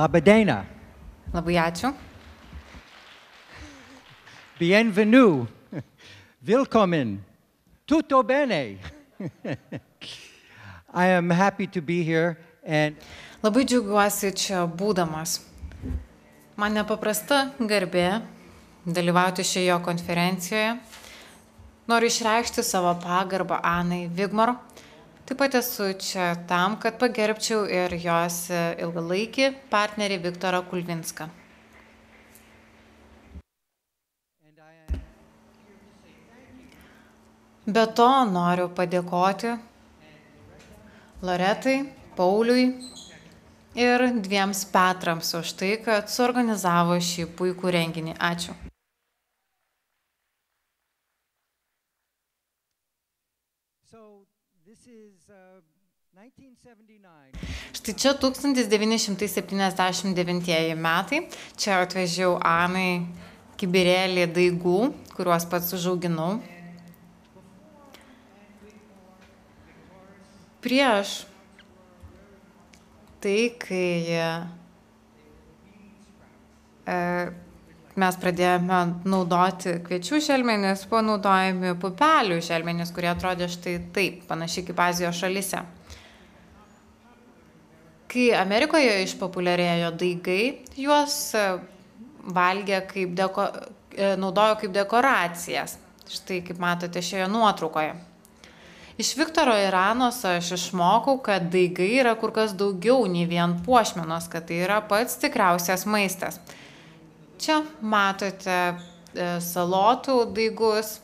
Laba diena. Labai ačiū. Bienvenue. Willkommen. Tutto bene. I am happy to be here and Labai džiaugiuosi čia būdamas. Man nepaprasta garbė dalyvauti šioje konferencijoje. Noriu išreikšti savo pagarbą Anai Wigmore. Taip pat esu čia tam, kad pagerbčiau ir jos ilgalaikį partnerį Viktorą Kulvinską. Be to noriu padėkoti Loretai, Pauliui ir dviems Petrams už tai, kad suorganizavo šį puikų renginį. Ačiū. Štai čia 1979 metai. Čia atvežiau Anai kibirėlį daigų, kuriuos pats užauginau. Prieš tai, kai mes pradėjome naudoti kviečių želmenis, buvo naudojami pupelių želmenis, kurie atrodė štai taip, panašiai kaip Azijos šalyse. Kai Amerikoje išpopuliarėjo daigai, juos naudojo kaip dekoracijas. Štai kaip matote šioje nuotraukoje. Iš Viktoro ir Anos aš išmokau, kad daigai yra kur kas daugiau nei vien puošmenos, kad tai yra pats tikriausias maistas. Čia matote salotų daigus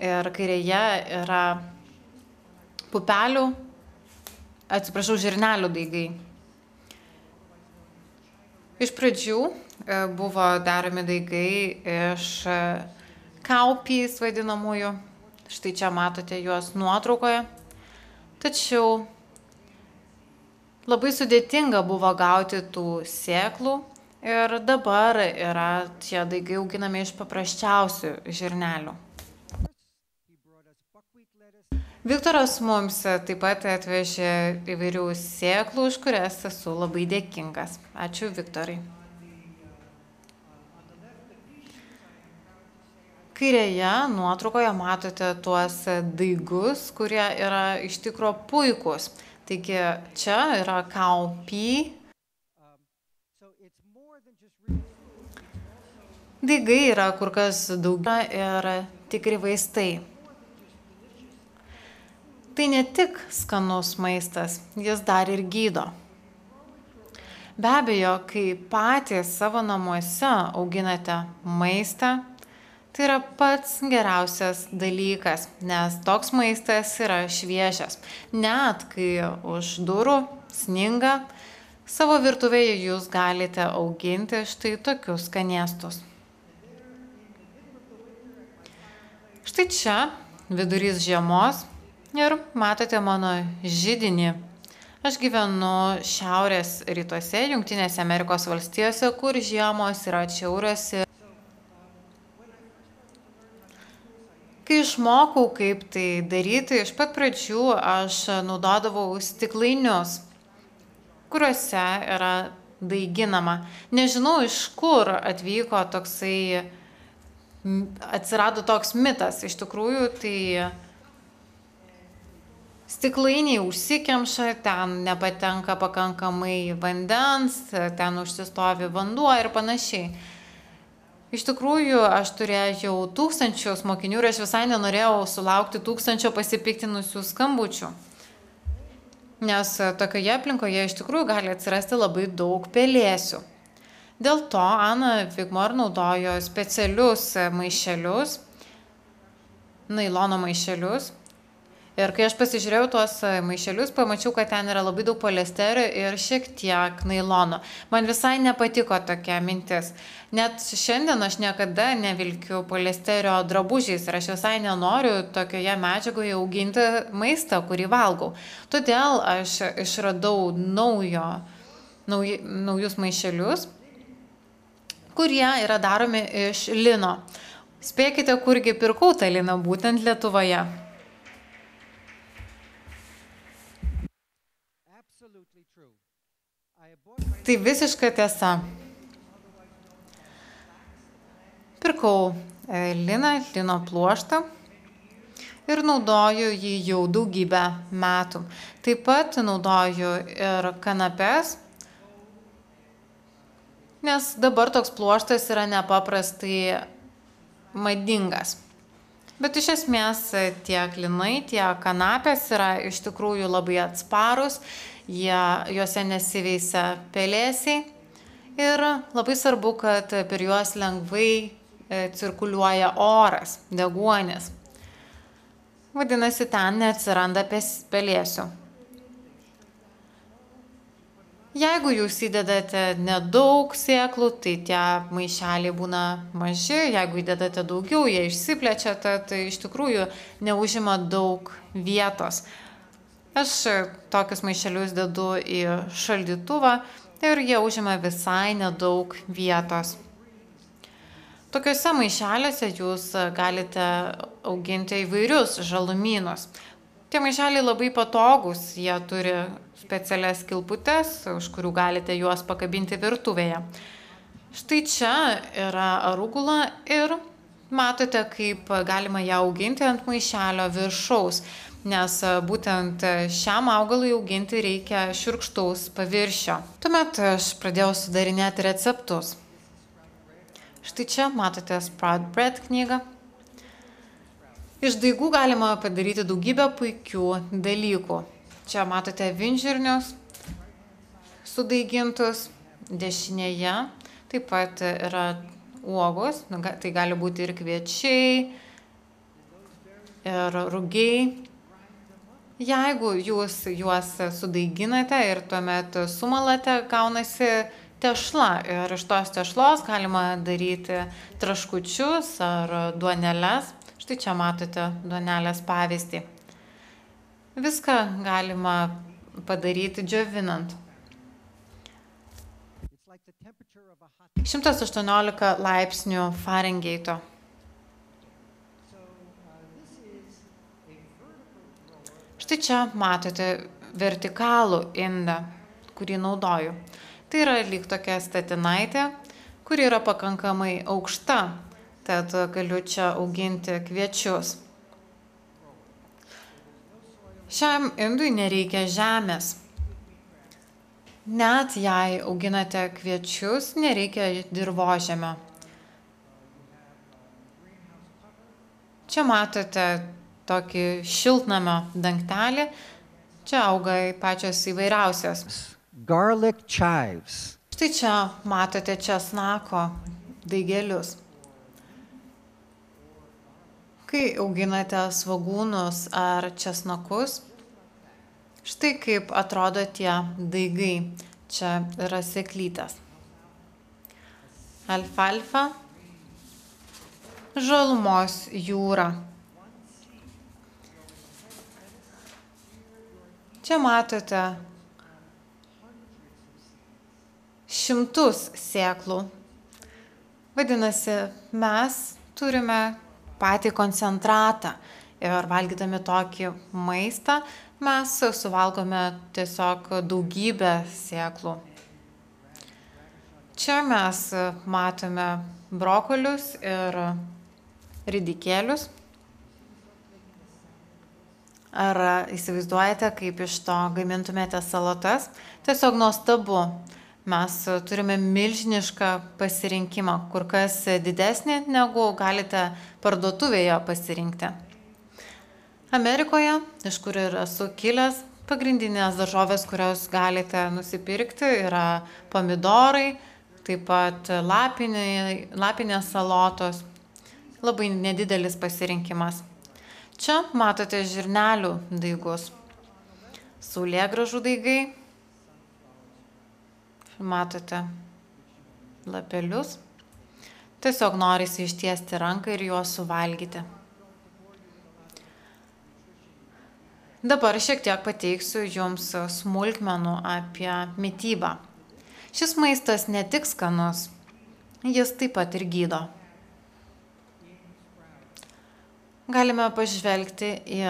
ir kairėje yra žirnelių daigai. Iš pradžių buvo daromi daigai iš kaupys vadinamųjų. Štai čia matote juos nuotraukoje. Tačiau labai sudėtinga buvo gauti tų sėklų ir dabar yra tie daigai auginami iš paprasčiausių žirnelių. Viktoras mums taip pat atvežė įvairių sėklų, už kurias esu labai dėkingas. Ačiū, Viktorai. Kairėje nuotraukoje matote tuos daigus, kurie yra iš tikro puikūs. Taigi čia yra kaupy. Daigai yra kur kas daugiau ir tikri vaistai. Tai ne tik skanus maistas, jis dar ir gydo. Be abejo, kai patys savo namuose auginate maistą, tai yra pats geriausias dalykas, nes toks maistas yra šviežias. Net kai už durų sninga, savo virtuvėje jūs galite auginti štai tokius skanėstus. Štai čia vidurys žiemos ir matote mano židinį. Aš gyvenu šiaurės rytuose, Jungtinėse Amerikos valstijose, kur žiemos yra atšiaurios. Kai išmokau, kaip tai daryti, iš pat pradžių aš naudodavau stiklainius, kuriuose yra daiginama. Nežinau, iš kur atsirado toks mitas. Iš tikrųjų, tai stiklainiai užsikemša, ten nepatenka pakankamai vandens, ten užsistovi vanduo ir panašiai. Iš tikrųjų, aš turėjau tūkstančius mokinių ir aš visai nenorėjau sulaukti 1000 pasipiktinusių skambučių. Nes tokioje aplinkoje iš tikrųjų gali atsirasti labai daug pelėsių. Dėl to Ana Wigmore naudojo specialius maišelius, nailono maišelius. Ir kai aš pasižiūrėjau tuos maišelius, pamačiau, kad ten yra labai daug poliesterio ir šiek tiek nailono. Man visai nepatiko tokia mintis. Net šiandien aš niekada nevilkiu poliesterio drabužiais ir aš visai nenoriu tokioje medžiagoje auginti maistą, kurį valgau. Todėl aš išradau naujus maišelius, kurie yra daromi iš lino. Spėkite, kurgi pirkau tą liną, būtent Lietuvoje. Tai visiška tiesa. Pirkau lino pluoštą ir naudoju jį jau daugybę metų. Taip pat naudoju ir kanapes, nes dabar toks pluoštas yra nepaprastai madingas. Bet iš esmės tiek linai, tiek kanapės yra iš tikrųjų labai atsparus, juose nesiveisia pelėsiai ir labai svarbu, kad per juos lengvai cirkuliuoja oras, deguonis. Vadinasi, ten neatsiranda pelėsių. Jeigu jūs įdedate nedaug sėklų, tai tie maišeliai būna maži, jeigu įdedate daugiau, jie išsiplečia, tai iš tikrųjų neužima daug vietos. Aš tokius maišelius dedu į šaldytuvą ir jie užima visai nedaug vietos. Tokiuose maišeliuose jūs galite auginti įvairius žalumynus. Tie maišeliai labai patogus, jie turi specialias kilputes, už kurių galite juos pakabinti virtuvėje. Štai čia yra arugula ir matote, kaip galima ją auginti ant maišelio viršaus, nes būtent šiam augalui auginti reikia šiurkštaus paviršio. Tuomet aš pradėjau sudarinėti receptus. Štai čia matote Sprout Bread knygą. Iš daigų galima padaryti daugybę puikių dalykų. Čia matote vinžirnius sudaigintus, dešinėje taip pat yra uogos, tai gali būti ir kviečiai, ir rugiai. Jeigu jūs juos sudaiginate ir tuomet sumalate, gaunasi tešla ir iš tos tešlos galima daryti traškučius ar duoneles. Štai čia matote duonelės pavyzdį. Viską galima padaryti džiovinant. 118 laipsnių Farenheito. Štai čia matote vertikalų indą, kurį naudoju. Tai yra lyg tokia statinaitė, kuri yra pakankamai aukšta, tad galiu čia auginti kviečius. Šiam indui nereikia žemės. Net jei auginate kviečius, nereikia dirvožemio. Čia matote tokį šiltnamio dangtelį. Čia auga pačios įvairiausios. Garlic chives. Štai čia matote česnako daigelius. Kai auginate svogūnus ar česnakus, štai kaip atrodo tie daigai. Čia yra sėklytės. Alfalfa, žalumos jūra. Čia matote šimtus sėklų. Vadinasi, mes turime patį koncentratą ir valgydami tokį maistą mes suvalgome tiesiog daugybę sėklų. Čia mes matome brokolius ir ridikėlius. Ar įsivaizduojate, kaip iš to gamintumėte salotas? Tiesiog nuostabu. Mes turime milžinišką pasirinkimą, kur kas didesnį, negu galite parduotuvėje pasirinkti. Amerikoje, iš kur ir esu kilęs, pagrindinės daržovės, kurios galite nusipirkti, yra pomidorai, taip pat lapinės salotos. Labai nedidelis pasirinkimas. Čia matote žirnelių daigus, saulėgrąžų daigai. Matote lapelius. Tiesiog norisi ištiesti ranką ir juos suvalgyti. Dabar šiek tiek pateiksiu jums smulkmenų apie mitybą. Šis maistas ne tik skanus, jis taip pat ir gydo. Galime pažvelgti į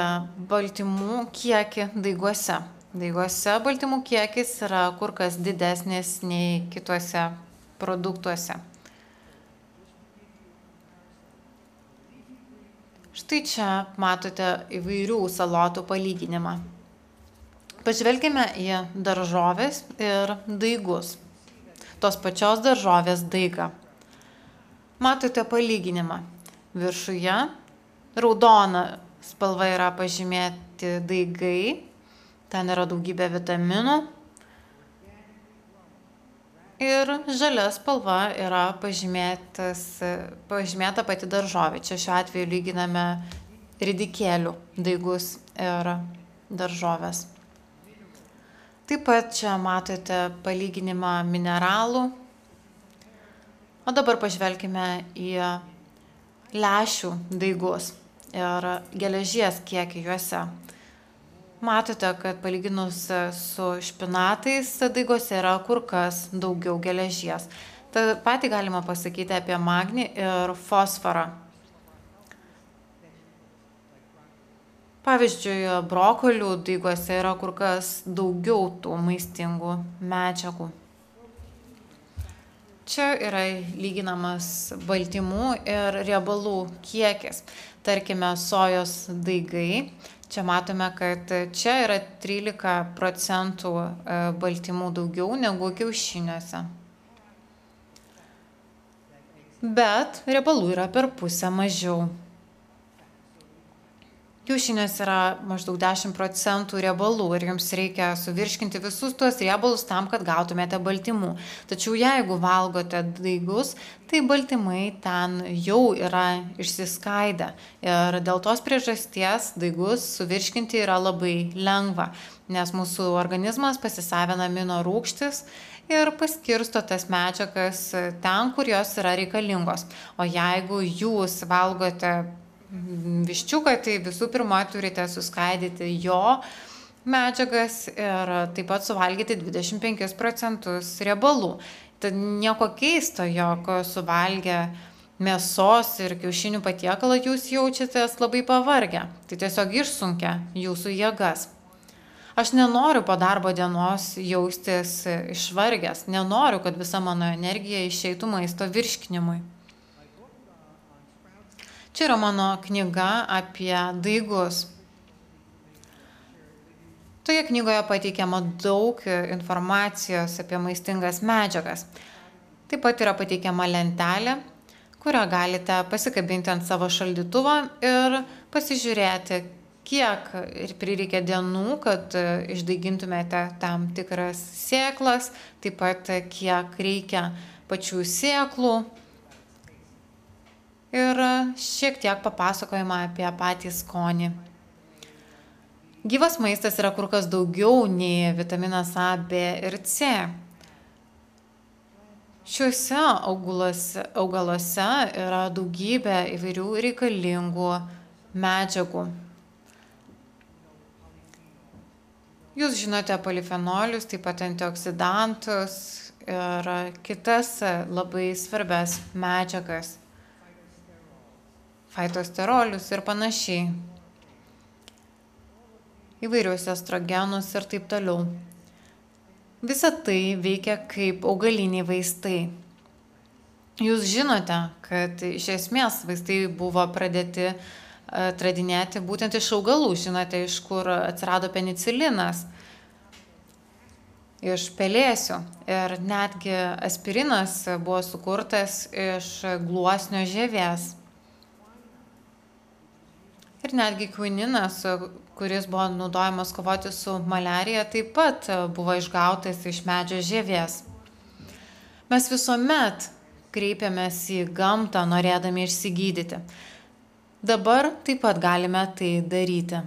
baltymų kiekį daiguose. Daiguose baltymų kiekis yra kur kas didesnis nei kituose produktuose. Štai čia matote įvairių salotų palyginimą. Pažvelkime į daržovės ir daigus. Tos pačios daržovės daigą. Matote palyginimą. Viršuje raudona spalva yra pažymėti daigai. Ten yra daugybė vitaminų. Ir žalia spalva yra pažymėta pati daržovė. Čia šiuo atveju lyginame ridikėlių daigus ir daržovės. Taip pat čia matote palyginimą mineralų. O dabar pažvelkime į lęšių daigus ir geležies kiekį juose. Matote, kad palyginus su špinatais daiguose yra kur kas daugiau geležies. Ta patį galima pasakyti apie magnį ir fosforą. Pavyzdžiui, brokolių daiguose yra kur kas daugiau tų maistingų medžiagų. Čia yra lyginamas baltymų ir riebalų kiekis. Tarkime, sojos daigai. Čia matome, kad čia yra 13% baltymų daugiau negu kiaušiniuose. Bet riebalų yra per pusę mažiau. Kiaušiniuose yra maždaug 10% riebalų ir jums reikia suvirškinti visus tuos riebalus tam, kad gautumėte baltymų. Tačiau jeigu valgote daigus, tai baltymai ten jau yra išsiskaidę. Ir dėl tos priežasties daigus suvirškinti yra labai lengva, nes mūsų organizmas pasisavina amino rūgštis ir paskirsto tas medžiagas ten, kur jos yra reikalingos. O jeigu jūs valgote viščiuką, tai visų pirma turite suskaidyti jo medžiagas ir taip pat suvalgyti 25% riebalų. Tad nieko keisto, jog suvalgę mėsos ir kiaušinių patiekalą jūs jaučiatės labai pavargę. Tai tiesiog išsunkia jūsų jėgas. Aš nenoriu po darbo dienos jaustis išvargęs, nenoriu, kad visa mano energija išeitų maisto virškinimui. Čia yra mano knyga apie daigus. Toje knygoje pateikiama daug informacijos apie maistingas medžiagas. Taip pat yra pateikiama lentelė, kurią galite pasikabinti ant savo šaldytuvo ir pasižiūrėti, kiek prireikia dienų, kad išdaigintumėte tam tikras sėklas, taip pat kiek reikia pačių sėklų. Ir šiek tiek papasakojama apie patį skonį. Gyvas maistas yra kur kas daugiau nei vitaminas A, B ir C. Šiuose augaluose yra daugybė įvairių reikalingų medžiagų. Jūs žinote polifenolius, taip pat antioksidantus ir kitas labai svarbias medžiagas. Fitosterolius ir panašiai, įvairius estrogenus ir taip toliau. Visa tai veikia kaip augaliniai vaistai. Jūs žinote, kad iš esmės vaistai buvo pradėti atradinėti būtent iš augalų. Žinote, iš kur atsirado penicilinas? Iš pelėsių. Ir netgi aspirinas buvo sukurtas iš gluosnio žievės. Ir netgi kvininas, kuris buvo naudojamas kovoti su maliarija, taip pat buvo išgautas iš medžio žievės. Mes visuomet kreipiamės į gamtą, norėdami išsigydyti. Dabar taip pat galime tai daryti.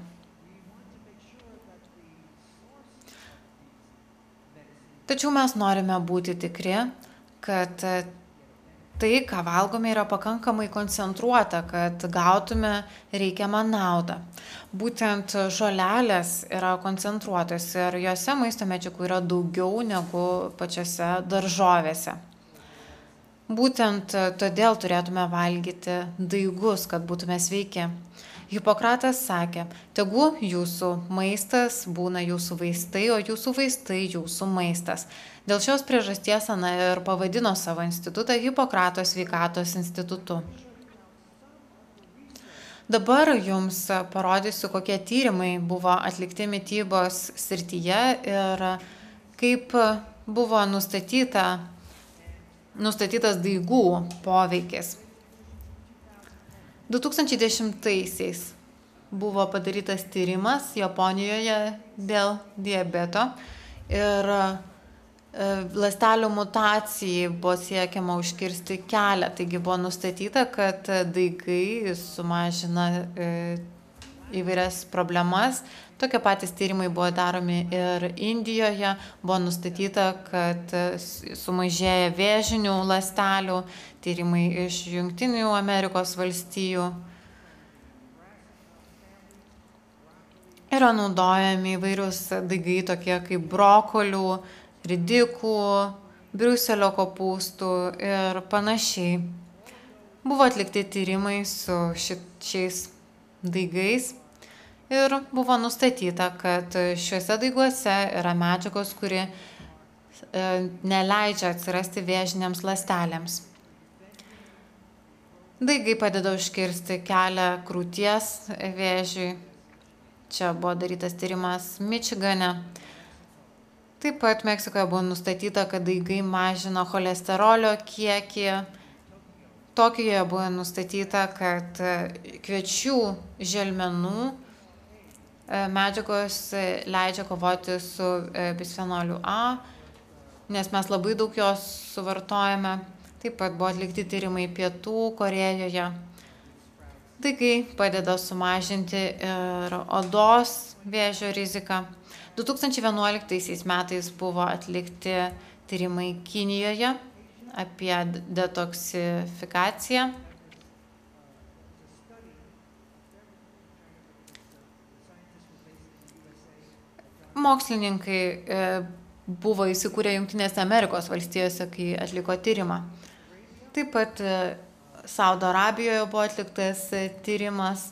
Tačiau mes norime būti tikri, kad tai, ką valgome, yra pakankamai koncentruota, kad gautume reikiamą naudą. Būtent žolelės yra koncentruotos ir jose maisto medžiagų yra daugiau negu pačiose daržovėse. Būtent todėl turėtume valgyti daigus, kad būtume sveiki. Hipokratas sakė, tegu jūsų maistas būna jūsų vaistai, o jūsų vaistai jūsų maistas. Dėl šios priežasties Ana ir pavadino savo institutą Hipokrato sveikatos institutu. Dabar jums parodysiu, kokie tyrimai buvo atlikti mitybos srityje ir kaip buvo nustatytas daigų poveikis. 2010-aisiais buvo padarytas tyrimas Japonijoje dėl diabeto ir ląstelių mutacijai buvo siekiama užkirsti kelią. Taigi buvo nustatyta, kad daigai sumažina įvairias problemas. Tokie patys tyrimai buvo daromi ir Indijoje. Buvo nustatyta, kad sumažėja vėžinių ląstelių, tyrimai iš Jungtinių Amerikos valstijų. Yra naudojami įvairius daigai tokie kaip brokolių, ridikų, Briuselio kopūstų ir panašiai. Buvo atlikti tyrimai su šiais daigais ir buvo nustatyta, kad šiuose daiguose yra medžiagos, kuri neleidžia atsirasti vėžiniams ląstelėms. Daigai padeda užkirsti kelią krūties vėžiui. Čia buvo darytas tyrimas Mičigane. Taip pat Meksikoje buvo nustatyta, kad daigai mažino cholesterolio kiekį. Tokijoje buvo nustatyta, kad kviečių želmenų medžiagos leidžia kovoti su bisfenoliu A, nes mes labai daug jos suvartojame. Taip pat buvo atlikti tyrimai Pietų Korėjoje. Daigai padeda sumažinti ir odos vėžio riziką. 2011 metais buvo atlikti tyrimai Kinijoje apie detoksifikaciją. Mokslininkai buvo įsikūrę Jungtinėse Amerikos valstijose, kai atliko tyrimą. Taip pat Saudo Arabijoje buvo atliktas tyrimas,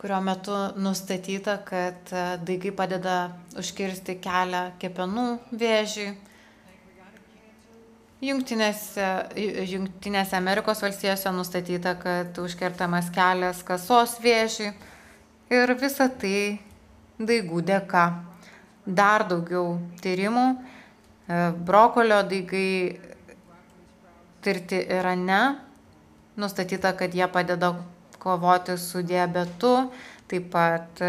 kurio metu nustatyta, kad daigai padeda užkirsti kelią kepenų vėžiui. Jungtinėse Amerikos valstijose nustatyta, kad užkertamas kelias kasos vėžiui ir visa tai daigų dėka. Dar daugiau tyrimų. Brokolio daigai tirti Irane. Nustatyta, kad jie padeda kovoti su diabetu, taip pat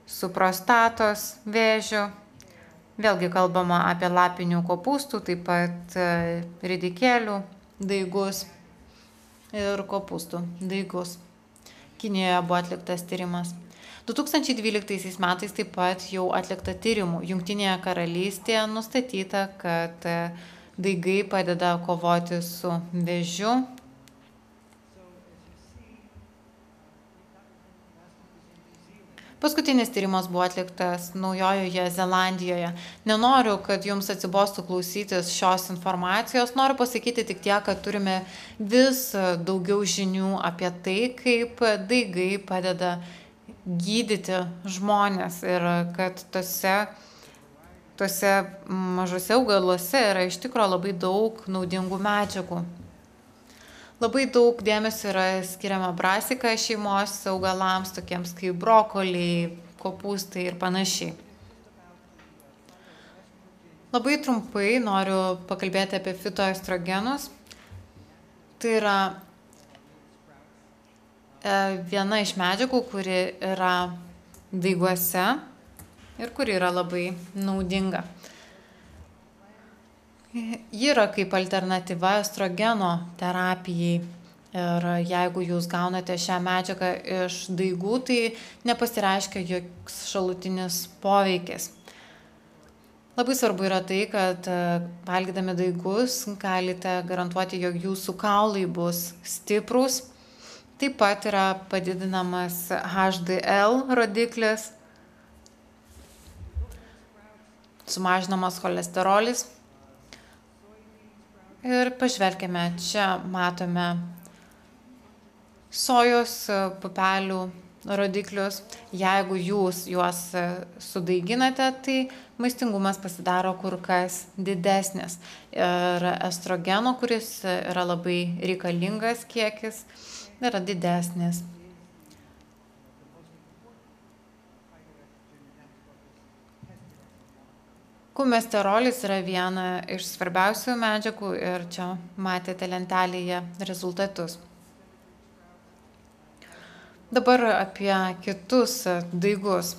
su prostatos vėžiu. Vėlgi kalbama apie lapinių kopūstų, taip pat ridikėlių daigus ir kopūstų daigus. Kinijoje buvo atliktas tyrimas. 2012 metais taip pat jau atlikta tyrimų. Jungtinėje karalystėje nustatyta, kad daigai padeda kovoti su vėžiu. Paskutinis tyrimas buvo atliktas Naujojoje Zelandijoje. Nenoriu, kad jums atsibostų klausytis šios informacijos. Noriu pasakyti tik tiek, kad turime vis daugiau žinių apie tai, kaip daigai padeda gydyti žmonės ir kad tose mažose augaluose yra iš tikrųjų labai daug naudingų medžiagų. Labai daug dėmesio yra skiriama brasika šeimos augalams, tokiems kaip brokoliai, kopūstai ir panašiai. Labai trumpai noriu pakalbėti apie fitoestrogenus. Tai yra viena iš medžiagų, kuri yra daiguose ir kuri yra labai naudinga. Ji yra kaip alternatyva estrogeno terapijai ir jeigu jūs gaunate šią medžiagą iš daigų, tai nepasireiškia joks šalutinis poveikis. Labai svarbu yra tai, kad valgydami daigus galite garantuoti, jog jūsų kaulai bus stiprūs. Taip pat yra padidinamas HDL rodiklis, sumažinamas cholesterolis. Ir pažvelkime, čia matome sojos pupelių rodiklius. Jeigu jūs juos sudaiginate, tai maistingumas pasidaro kur kas didesnis. Ir estrogeno, kuris yra labai reikalingas kiekis, yra didesnis. Kumesterolis yra viena iš svarbiausių medžiagų ir čia matėte lentelėje rezultatus. Dabar apie kitus daigus.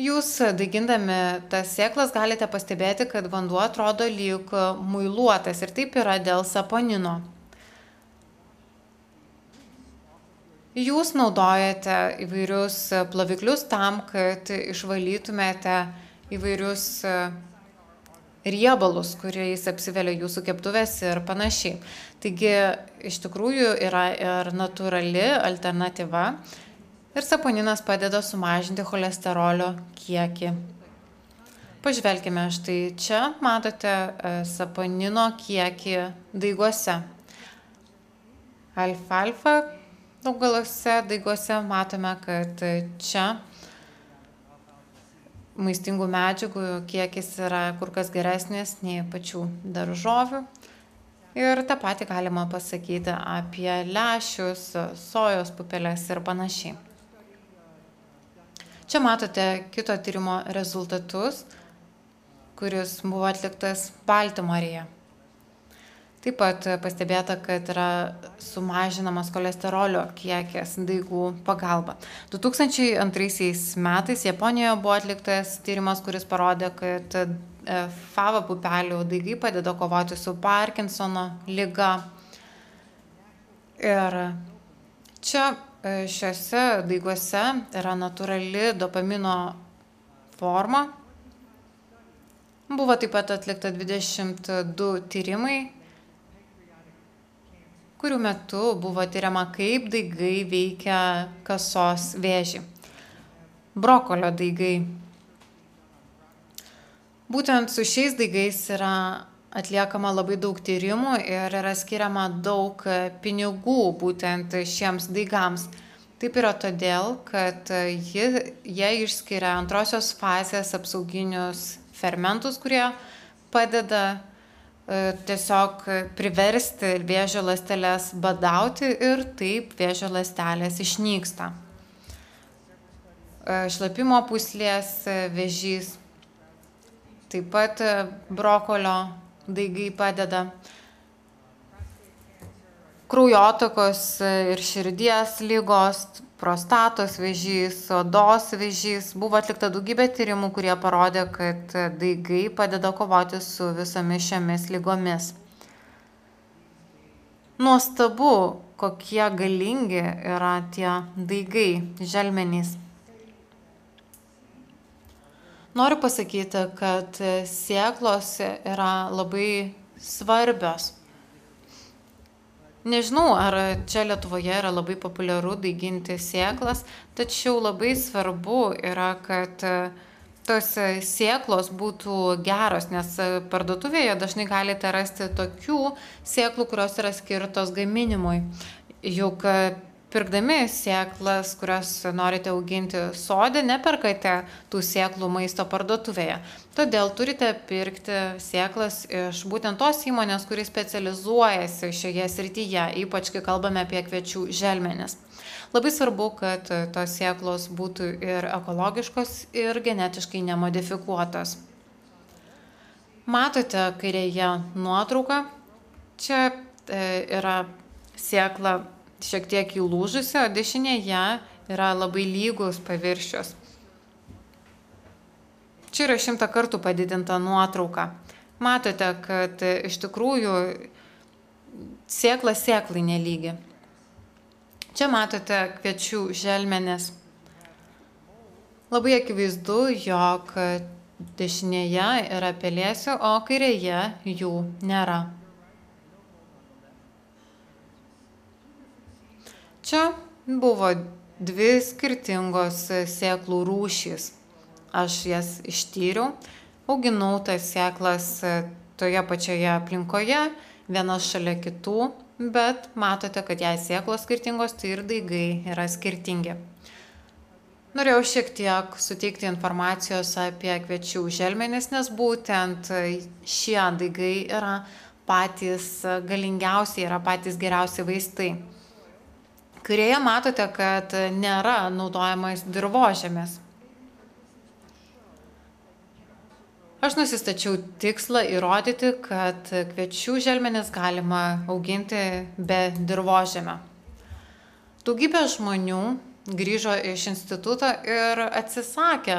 Jūs daigindami tas sėklas galite pastebėti, kad vanduo atrodo lyg muiluotas ir taip yra dėl saponino. Jūs naudojate įvairius ploviklius tam, kad išvalytumėte įvairius riebalus, kuriais apsivelia jūsų keptuvės ir panašiai. Taigi, iš tikrųjų yra ir natūrali alternatyva ir saponinas padeda sumažinti cholesterolio kiekį. Pažvelkime, štai čia matote saponino kiekį daiguose. Alfalfa augaluose daiguose matome, kad čia maistingų medžiagų kiekis yra kur kas geresnis nei pačių daržovių. Ir tą patį galima pasakyti apie lęšius, sojos pupelės ir panašiai. Čia matote kito tyrimo rezultatus, kuris buvo atliktas Baltimorėje. Taip pat pastebėta, kad yra sumažinamas cholesterolio kiekis daigų pagalba. 2002 metais Japonijoje buvo atliktas tyrimas, kuris parodė, kad fava pupelių daigai padeda kovoti su Parkinsono liga. Ir čia šiuose daiguose yra natūrali dopamino forma. Buvo taip pat atlikta 22 tyrimai, kurių metu buvo tyriama, kaip daigai veikia kasos vėžį. Brokolio daigai. Būtent su šiais daigais yra atliekama labai daug tyrimų ir yra skiriama daug pinigų būtent šiems daigams. Taip yra todėl, kad jie išskiria antrosios fazės apsauginius fermentus, kurie padeda tiesiog priversti vėžio ląsteles badauti ir taip vėžio ląstelės išnyksta. Šlapimo pūslės vėžys, taip pat brokolio daigai padeda. Kraujotakos ir širdies ligos, prostatos vėžys, odos vėžys. Buvo atlikta daugybė tyrimų, kurie parodė, kad daigai padeda kovoti su visomis šiomis ligomis. Nuostabu, kokie galingi yra tie daigai, želmenys. Noriu pasakyti, kad sėklos yra labai svarbios. Nežinau, ar čia Lietuvoje yra labai populiaru daiginti sėklas, tačiau labai svarbu yra, kad tos sėklos būtų geros, nes parduotuvėje dažnai galite rasti tokių sėklų, kurios yra skirtos gaminimui. Juk pirkdami sėklas, kurias norite auginti sode, neperkate tų sėklų maisto parduotuvėje. Todėl turite pirkti sėklas iš būtent tos įmonės, kuri specializuojasi šioje srityje, ypač kai kalbame apie kviečių želmenis. Labai svarbu, kad tos sėklos būtų ir ekologiškos, ir genetiškai nemodifikuotos. Matote kairėje nuotrauką. Čia yra sėkla šiek tiek įlūžusi, o dešinėje yra labai lygus paviršius. Čia yra 100 kartų padidinta nuotrauka. Matote, kad iš tikrųjų sėkla sėklai nelygi. Čia matote kviečių želmenis. Labai akivaizdu, jog dešinėje yra pelėsių, o kairėje jų nėra. Čia buvo 2 skirtingos sėklų rūšys. Aš jas ištyriau, auginau tas sėklas toje pačioje aplinkoje, vienas šalia kitų. bet matote, kad jei sėklos skirtingos, tai ir daigai yra skirtingi. Norėjau šiek tiek suteikti informacijos apie kviečių želmenis, nes būtent šie daigai yra patys galingiausi, yra patys geriausi vaistai. Kairėje matote, kad nėra naudojamas dirvožemis. Aš nusistačiau tikslą įrodyti, kad kviečių želmenis galima auginti be dirvožemio. Daugybė žmonių grįžo iš instituto ir atsisakė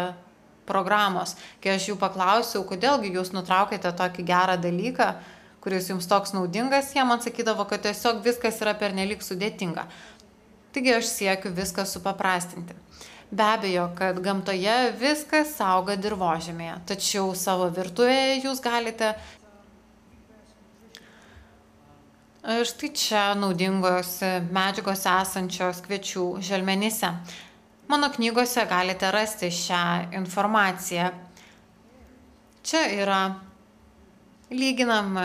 programos. Kai aš jų paklausiau, kodėlgi jūs nutraukėte tokį gerą dalyką, kuris jums toks naudingas, jie man sakydavo, kad tiesiog viskas yra pernelyg sudėtinga. Taigi aš siekiu viską supaprastinti. Be abejo, kad gamtoje viskas auga dirvožemėje, tačiau savo virtuvėje jūs galite. Štai čia naudingos medžiagos esančios kviečių želmenyse. Mano knygose galite rasti šią informaciją. Čia yra lyginami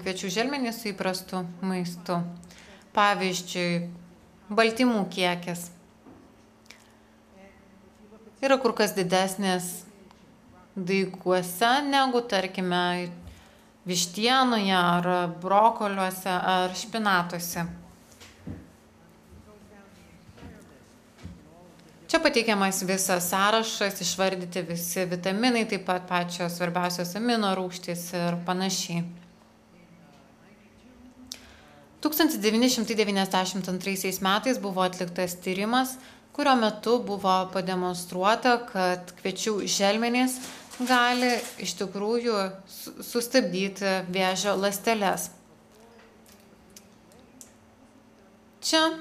kviečių želmenys su įprastu maistu. Pavyzdžiui, baltymų kiekis yra kur kas didesnis daiguose negu, tarkime, vištienoje ar brokoliuose ar špinatuose. Čia pateikiamas visas sąrašas, išvardyti visi vitaminai, taip pat pačios svarbiausios amino rūgštys ir panašiai. 1992 metais buvo atliktas tyrimas, kurio metu buvo pademonstruota, kad kviečių želmenys gali iš tikrųjų sustabdyti vėžio ląsteles. Čia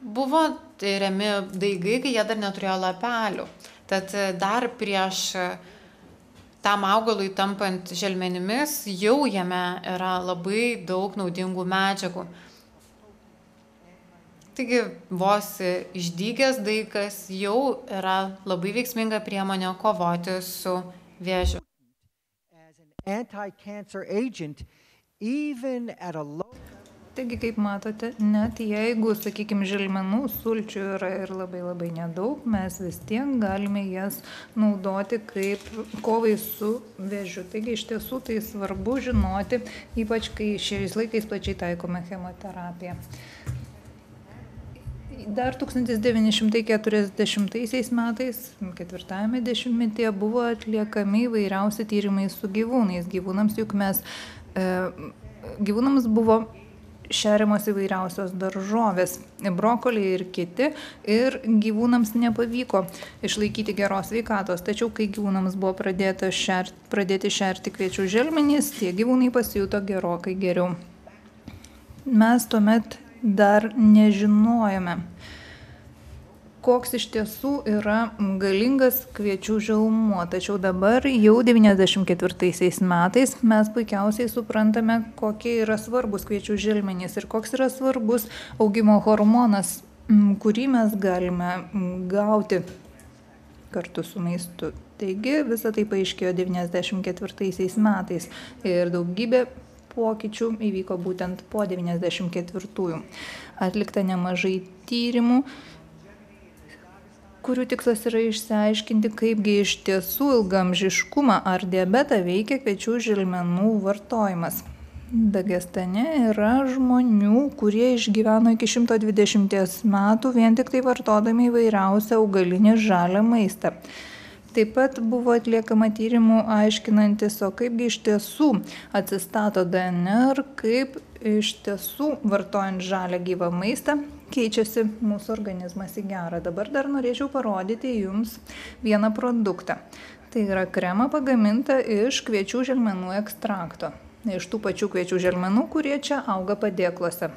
buvo tyriami daigai, kai jie dar neturėjo lapelių. Tad dar prieš tam augalui tampant želmenimis jau jame yra labai daug naudingų medžiagų. Taigi vos išdygęs daigas jau yra labai veiksminga priemonė kovoti su vėžiu. Taigi, kaip matote, net jeigu, sakykime, želmenų sulčių yra ir labai nedaug, mes vis tiek galime jas naudoti kaip kovai su vėžiu. Taigi, iš tiesų tai svarbu žinoti, ypač kai šiais laikais plačiai taikome chemoterapiją. Dar 1940 metais, ketvirtajame dešimtmetyje, buvo atliekami įvairiausi tyrimai su gyvūnais. Gyvūnams buvo šeriamos įvairiausios daržovės, brokoliai ir kiti, ir gyvūnams nepavyko išlaikyti geros sveikatos. Tačiau, kai gyvūnams buvo pradėti šerti kviečių želmenys, tie gyvūnai pasijuto gerokai geriau. Mes tuomet dar nežinojome, koks iš tiesų yra galingas kviečių želmuo. Tačiau dabar jau 1994 metais mes puikiausiai suprantame, kokie yra svarbus kviečių želmenys ir koks yra svarbus augimo hormonas, kurį mes galime gauti kartu su maistu. Taigi visą tai paaiškėjo 1994 metais ir daugybė pokyčių įvyko būtent po 1994. Atlikta nemažai tyrimų, kurių tikslas yra išsiaiškinti, kaipgi iš tiesų ilgaamžiškumą ar diabetą veikia kviečių želmenų vartojimas. Dagestane yra žmonių, kurie išgyveno iki 120 metų vien tik tai vartodami įvairiausią augalinį žalią maistą. Taip pat buvo atliekama tyrimų aiškinantis, o kaipgi iš tiesų atsistato DNR, kaip iš tiesų vartojant žalią gyvą maistą keičiasi mūsų organizmas į gerą. Dabar dar norėčiau parodyti jums vieną produktą. Tai yra krema pagaminta iš kviečių želmenų ekstrakto. Iš tų pačių kviečių želmenų, kurie čia auga padėklose.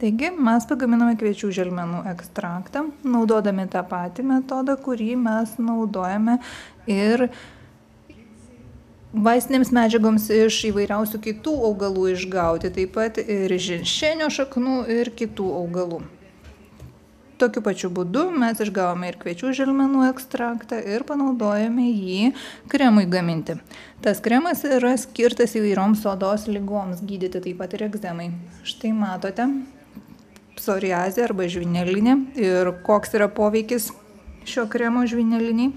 Taigi mes pagaminame kviečių želmenų ekstraktą, naudodami tą patį metodą, kurį mes naudojame ir vaistinėms medžiagoms iš įvairiausių kitų augalų išgauti, taip pat ir ženšenio šaknų ir kitų augalų. Tokiu pačiu būdu mes išgavome ir kviečių želmenų ekstraktą ir panaudojame jį kremui gaminti. Tas kremas yra skirtas įvairioms odos ligoms gydyti, taip pat ir egzemai. Štai matote psoriazę arba žvynelinę ir koks yra poveikis šio kremo žvyneliniai.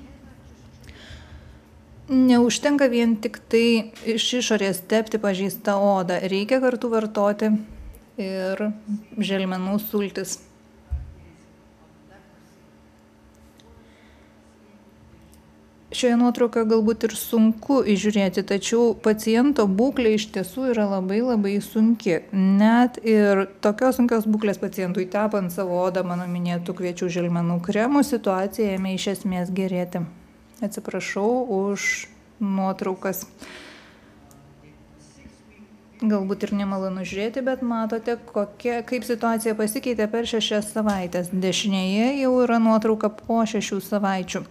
Neužtenka vien tik tai iš išorės tepti pažeistą odą, reikia kartu vartoti ir želmenų sultis. Šioje nuotraukoje galbūt ir sunku įžiūrėti, tačiau paciento būklė iš tiesų yra labai sunki. Net ir tokios sunkios būklės pacientui tepant savo odą mano minėtų kviečių želmenų kremų situacija ėmė iš esmės gerėti. Atsiprašau už nuotraukas. Galbūt ir nemalonu žiūrėti, bet matote, kaip situacija pasikeitė per 6 savaitės. Dešinėje jau yra nuotrauka po 6 savaičių.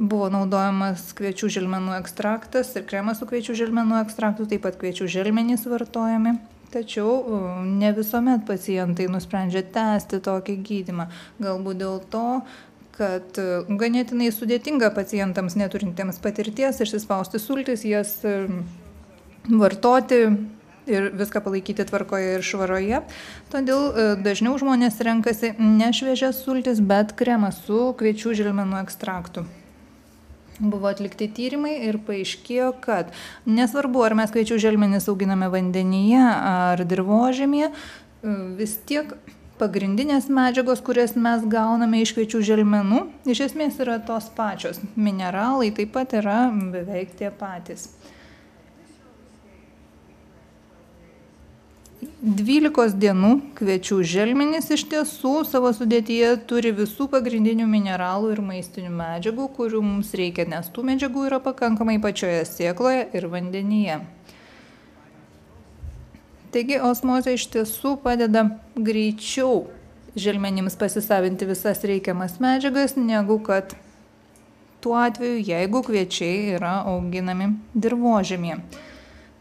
Buvo naudojamas kviečių želmenų ekstraktas ir kremas su kviečių želmenų ekstraktu, taip pat kviečių želmenys vartojami. Tačiau ne visuomet pacientai nusprendžia tęsti tokį gydymą. Galbūt dėl to, kad ganėtinai sudėtinga pacientams neturintiems patirties išsispausti sultis, jas vartoti ir viską palaikyti tvarkoje ir švaroje. Todėl dažniau žmonės renkasi ne šviežias sultis, bet kremą su kviečių želmenų ekstraktu. Buvo atlikti tyrimai ir paaiškėjo, kad nesvarbu, ar mes kviečių želmenis auginame vandenyje ar dirvožemyje, vis tiek pagrindinės medžiagos, kurias mes gauname iš kviečių želmenų, iš esmės yra tos pačios. Mineralai taip pat yra beveik tie patys. 12 dienų kviečių želmenys iš tiesų savo sudėtyje turi visų pagrindinių mineralų ir maistinių medžiagų, kurių mums reikia, nes tų medžiagų yra pakankamai pačioje sėkloje ir vandenyje. Taigi osmozė iš tiesų padeda greičiau želmenims pasisavinti visas reikiamas medžiagas, negu kad tuo atveju, jeigu kviečiai yra auginami dirvožemyje.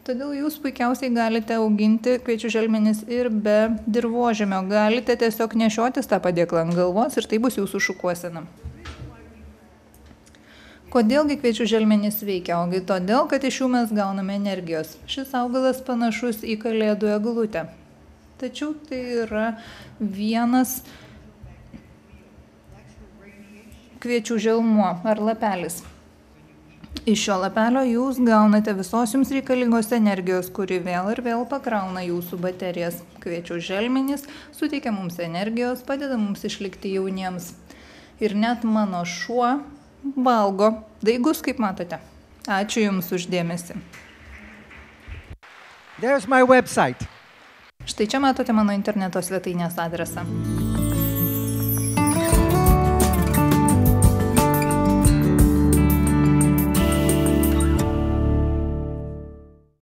Todėl jūs puikiausiai galite auginti kviečių želmenis ir be dirvožemio. Galite tiesiog nešiotis tą padėklą ant galvos ir tai bus jūsų šukuosena. Kodėlgi kviečių želmenys veikia? Ogi todėl, kad iš jų mes gauname energijos. Šis augalas panašus į kalėdų eglutę. Tačiau tai yra vienas kviečių želmuo ar lapelis. Iš šio lapelio jūs gaunate visos jums reikalingos energijos, kuri vėl ir vėl pakrauna jūsų baterijas. Kviečių želmenys suteikia mums energijos, padeda mums išlikti jauniems. Ir net mano šuo valgo daigus, kaip matote. Ačiū Jums už dėmesį. There's my website. Štai čia matote mano interneto svetainės adresą.